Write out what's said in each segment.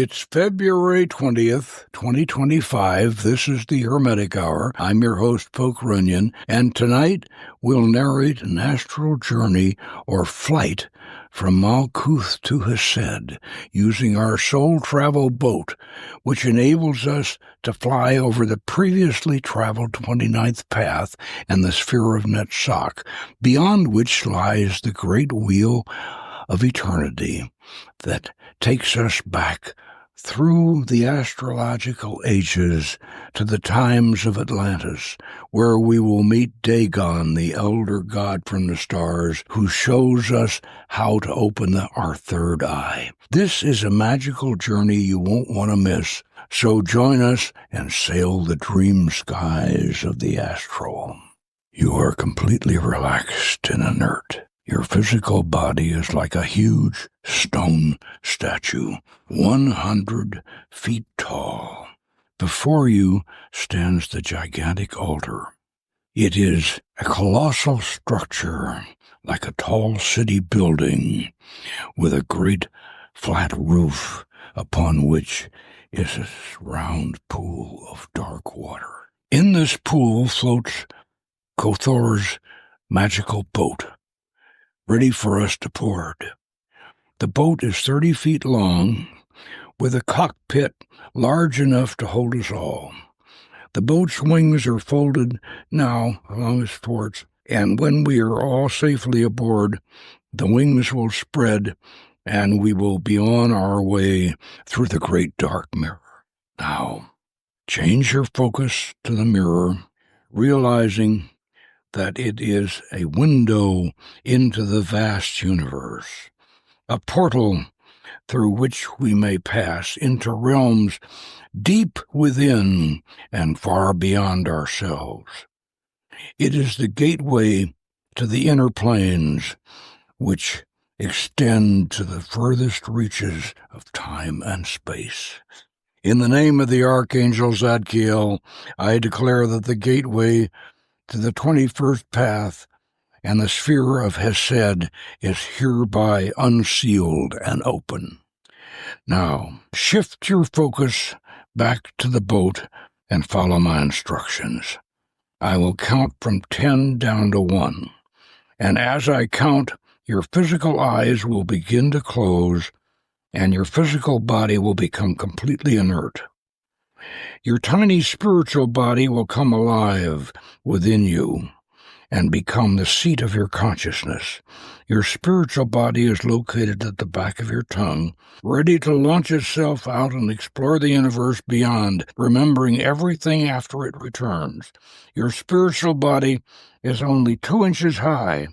It's February 20th, 2025. This is the Hermetic Hour. I'm your host, Poke Runyon, and tonight we'll narrate an astral journey or flight from Malkuth to Chesed using our soul travel boat, which enables us to fly over the previously traveled 29th path and the Sphere of Netsach, beyond which lies the great wheel of eternity that takes us back through the Astrological Ages to the Times of Atlantis, where we will meet Dagon, the elder god from the stars, who shows us how to open our third eye. This is a magical journey you won't want to miss, so join us and sail the dream skies of the astral. You are completely relaxed and inert. Your physical body is like a huge stone statue, 100 feet tall. Before you stands the gigantic altar. It is a colossal structure, like a tall city building, with a great flat roof upon which is a round pool of dark water. In this pool floats Kothor's magical boat, ready for us to board. The boat is 30 feet long, with a cockpit large enough to hold us all. The boat's wings are folded now along its ports, and when we are all safely aboard, the wings will spread, and we will be on our way through the great dark mirror. Now, change your focus to the mirror, realizing that it is a window into the vast universe, a portal through which we may pass into realms deep within and far beyond ourselves. It is the gateway to the inner planes, which extend to the furthest reaches of time and space. In the name of the Archangel Zadkiel, I declare that the gateway to the 21st path and the sphere of Chesed is hereby unsealed and open. Now, shift your focus back to the boat and follow my instructions. I will count from 10 down to 1, and as I count, your physical eyes will begin to close, and your physical body will become completely inert. Your tiny spiritual body will come alive within you and become the seat of your consciousness. Your spiritual body is located at the back of your tongue, ready to launch itself out and explore the universe beyond, remembering everything after it returns. Your spiritual body is only 2 inches high,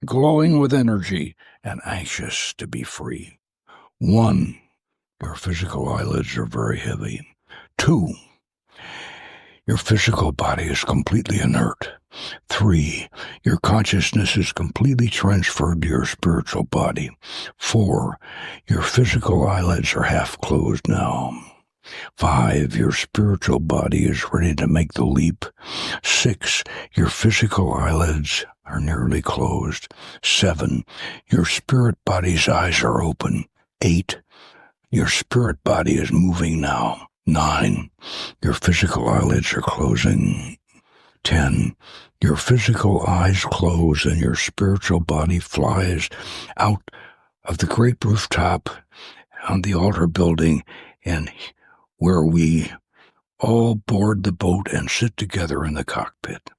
glowing with energy and anxious to be free. 1. Your physical eyelids are very heavy. 2. Your physical body is completely inert. 3. Your consciousness is completely transferred to your spiritual body. 4. Your physical eyelids are half closed now. 5. Your spiritual body is ready to make the leap. 6. Your physical eyelids are nearly closed. 7. Your spirit body's eyes are open. 8. Your spirit body is moving now. 9. Your physical eyelids are closing. 10. Your physical eyes close and your spiritual body flies out of the great rooftop on the altar building, and where we all board the boat and sit together in the cockpit.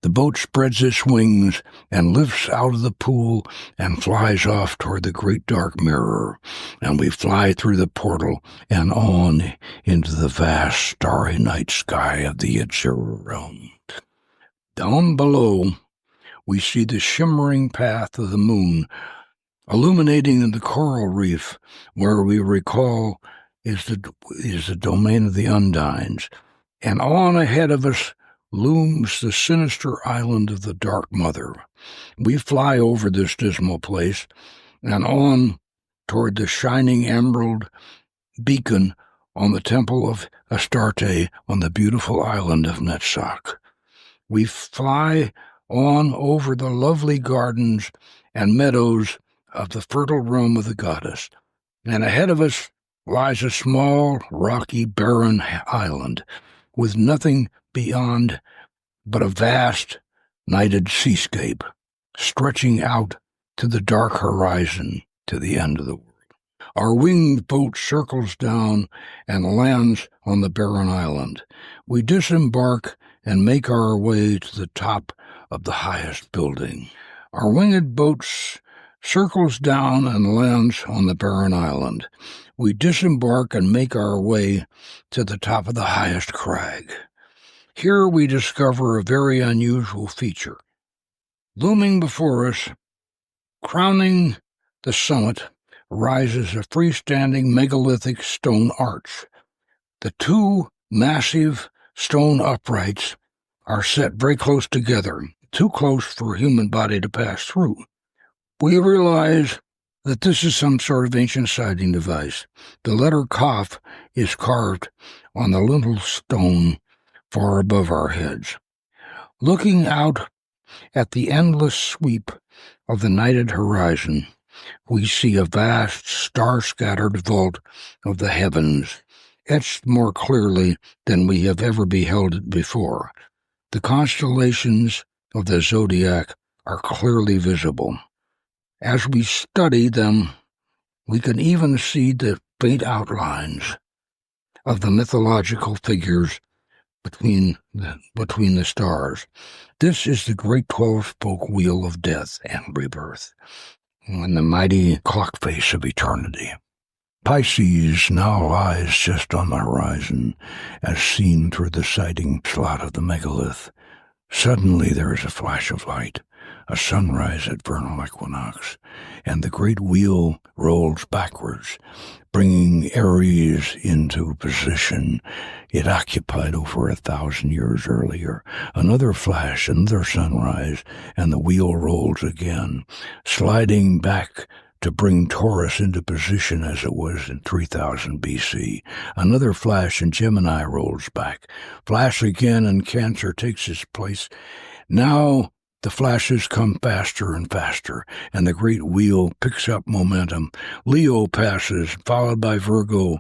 The boat spreads its wings and lifts out of the pool and flies off toward the great dark mirror, and we fly through the portal and on into the vast starry night sky of the Yetzirah realm. Down below, we see the shimmering path of the moon, illuminating the coral reef, where we recall is the domain of the Undines, and on ahead of us looms the sinister island of the Dark Mother. We fly over this dismal place and on toward the shining emerald beacon on the temple of Astarte on the beautiful island of Netsach. We fly on over the lovely gardens and meadows of the fertile realm of the goddess, and ahead of us lies a small, rocky, barren island with nothing beyond but a vast, nighted seascape stretching out to the dark horizon to the end of the world. Our winged boat circles down and lands on the barren island. We disembark and make our way to the top of the highest building. Our winged boat circles down and lands on the barren island. We disembark and make our way to the top of the highest crag. Here we discover a very unusual feature. Looming before us, crowning the summit, rises a freestanding megalithic stone arch. The two massive stone uprights are set very close together, too close for a human body to pass through. We realize that this is some sort of ancient sighting device. The letter Kaf is carved on the lintel stone far above our heads. Looking out at the endless sweep of the nighted horizon, we see a vast, star-scattered vault of the heavens, etched more clearly than we have ever beheld it before. The constellations of the zodiac are clearly visible. As we study them, we can even see the faint outlines of the mythological figures between the stars. This is the great 12-spoke wheel of death and rebirth, and the mighty clock face of eternity. Pisces now lies just on the horizon, as seen through the sighting slot of the megalith. Suddenly there is a flash of light, a sunrise at vernal equinox, and the great wheel rolls backwards, bringing Aries into position it occupied over 1,000 years earlier. Another flash, another sunrise, and the wheel rolls again, sliding back to bring Taurus into position as it was in 3000 BC. Another flash and Gemini rolls back. Flash again and Cancer takes its place. Now the flashes come faster and faster, and the great wheel picks up momentum. Leo passes, followed by Virgo,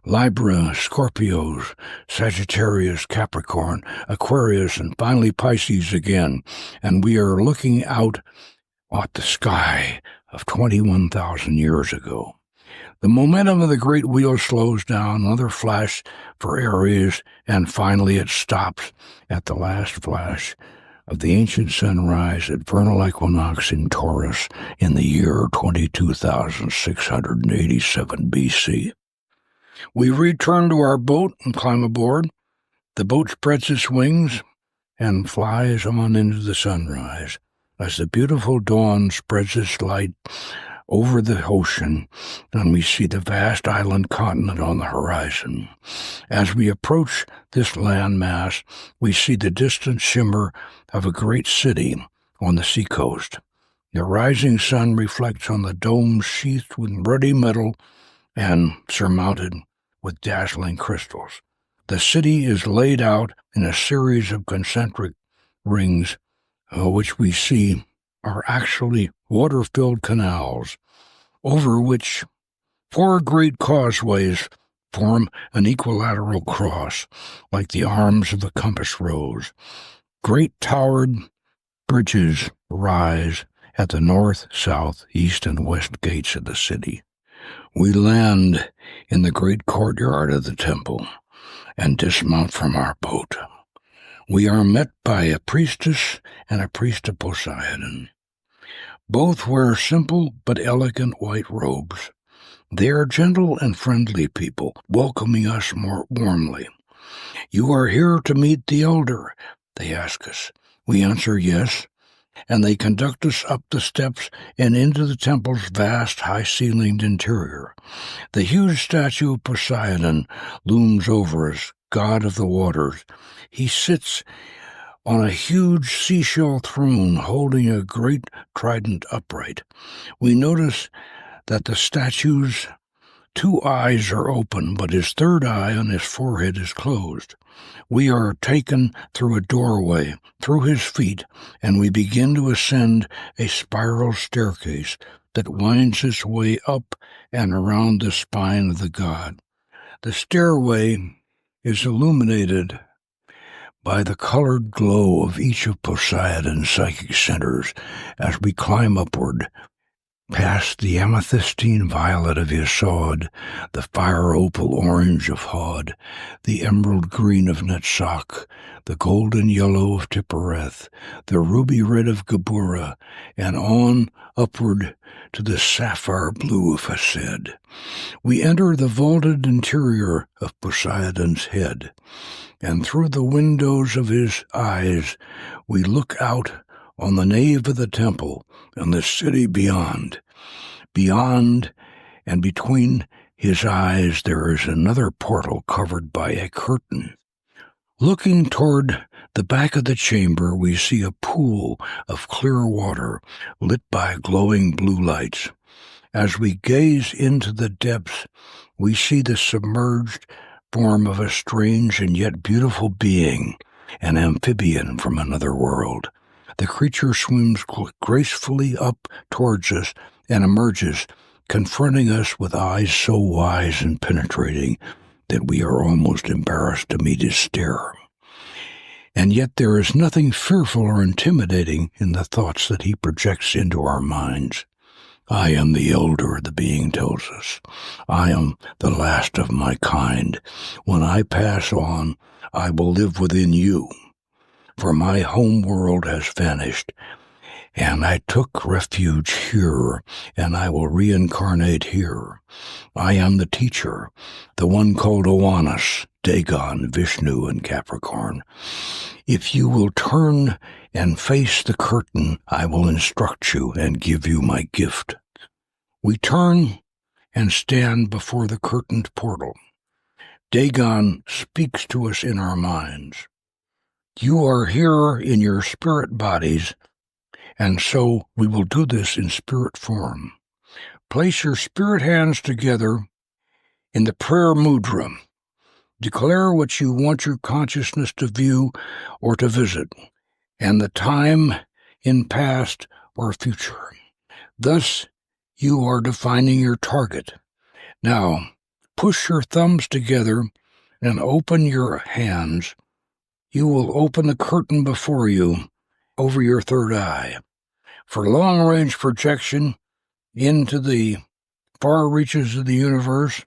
Libra, Scorpios, Sagittarius, Capricorn, Aquarius, and finally Pisces again. And we are looking out at the sky of 21,000 years ago. The momentum of the great wheel slows down, another flash for Aries, and finally it stops at the last flash of the ancient sunrise at vernal equinox in Taurus in the year 22,687 BC. We return to our boat and climb aboard. The boat spreads its wings and flies on into the sunrise as the beautiful dawn spreads its light over the ocean, and we see the vast island continent on the horizon. As we approach this landmass, we see the distant shimmer of a great city on the seacoast. The rising sun reflects on the dome sheathed with ruddy metal and surmounted with dazzling crystals. The city is laid out in a series of concentric rings, which we see are actually water-filled canals, over which 4 great causeways form an equilateral cross, like the arms of a compass rose. Great towered bridges rise at the north, south, east, and west gates of the city. We land in the great courtyard of the temple and dismount from our boat. We are met by a priestess and a priest of Poseidon. Both wear simple but elegant white robes. They are gentle and friendly people, welcoming us more warmly. "You are here to meet the elder," they ask us. We answer yes, and they conduct us up the steps and into the temple's vast, high-ceilinged interior. The huge statue of Poseidon looms over us, god of the waters. He sits on a huge seashell throne holding a great trident upright. We notice that the statue's 2 eyes are open, but his third eye on his forehead is closed. We are taken through a doorway, through his feet, and we begin to ascend a spiral staircase that winds its way up and around the spine of the god. The stairway is illuminated by the colored glow of each of Poseidon's psychic centers as we climb upward, past the amethystine violet of Yesod, the fire opal orange of Hod, the emerald green of Netsach, the golden yellow of Tippereth, the ruby red of Geburah, and on upward to the sapphire blue of Chesed. We enter the vaulted interior of Poseidon's head, and through the windows of his eyes we look out on the nave of the temple and the city beyond. Beyond and between his eyes there is another portal covered by a curtain. Looking toward the back of the chamber, we see a pool of clear water lit by glowing blue lights. As we gaze into the depths, we see the submerged form of a strange and yet beautiful being, an amphibian from another world. The creature swims gracefully up towards us and emerges, confronting us with eyes so wise and penetrating that we are almost embarrassed to meet his stare. And yet there is nothing fearful or intimidating in the thoughts that he projects into our minds. I am the elder, the being tells us. I am the last of my kind. When I pass on, I will live within you. For my home world has vanished, and I took refuge here, and I will reincarnate here. I am the teacher, the one called Oannes, Dagon, Vishnu, and Capricorn. If you will turn and face the curtain, I will instruct you and give you my gift. We turn and stand before the curtained portal. Dagon speaks to us in our minds. You are here in your spirit bodies, and so we will do this in spirit form. Place your spirit hands together in the prayer mudra. Declare what you want your consciousness to view or to visit, and the time in past or future. Thus, you are defining your target. Now, push your thumbs together and open your hands. You will open the curtain before you over your third eye. For long-range projection into the far reaches of the universe,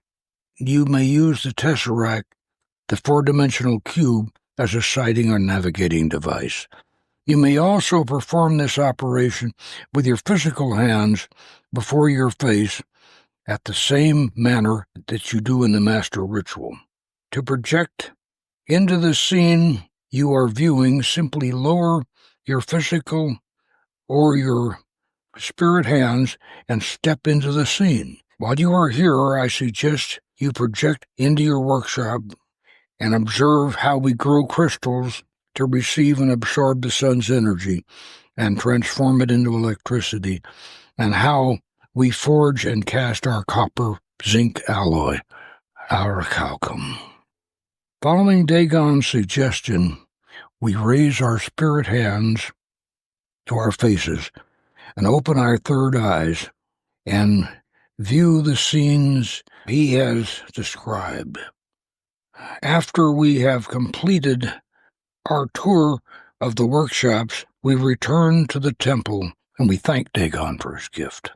you may use the tesseract, the four-dimensional cube, as a sighting or navigating device. You may also perform this operation with your physical hands before your face at the same manner that you do in the master ritual. To project into the scene you are viewing, simply lower your physical or your spirit hands and step into the scene. While you are here, I suggest you project into your workshop and observe how we grow crystals to receive and absorb the sun's energy and transform it into electricity, and how we forge and cast our copper zinc alloy, our calcum. Following Dagon's suggestion, we raise our spirit hands to our faces and open our third eyes and view the scenes he has described. After we have completed our tour of the workshops, we return to the temple and we thank Dagon for his gift.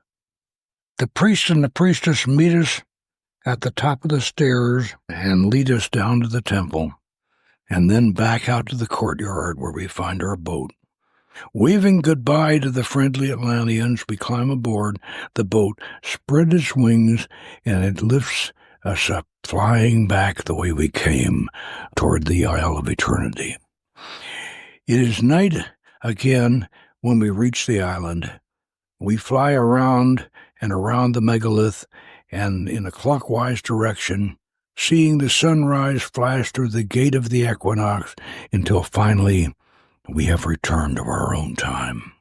The priest and the priestess meet us at the top of the stairs and lead us down to the temple, and then back out to the courtyard where we find our boat. Waving goodbye to the friendly Atlanteans, we climb aboard. The boat spreads its wings, and it lifts us up, flying back the way we came, toward the Isle of Eternity. It is night again when we reach the island. We fly around and around the megalith, and in a clockwise direction, seeing the sunrise flash through the gate of the equinox until finally we have returned to our own time.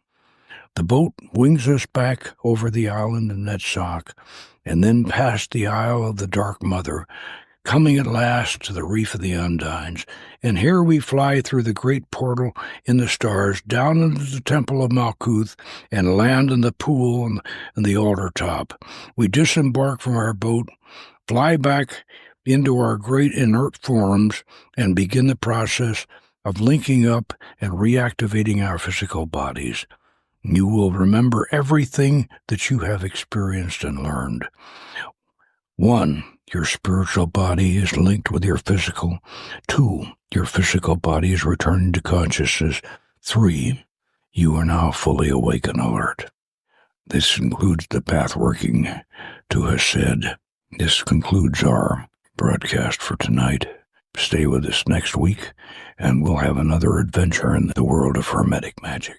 The boat wings us back over the island of Netsach, and then past the Isle of the Dark Mother, coming at last to the Reef of the Undines. And here we fly through the great portal in the stars, down into the Temple of Malkuth, and land in the pool and the altar top. We disembark from our boat, fly back into our great inert forms, and begin the process of linking up and reactivating our physical bodies. You will remember everything that you have experienced and learned. 1. Your spiritual body is linked with your physical. 2. Your physical body is returning to consciousness. 3. You are now fully awake and alert. This concludes the Pathworking to Chesed. This concludes our broadcast for tonight. Stay with us next week, and we'll have another adventure in the world of Hermetic magic.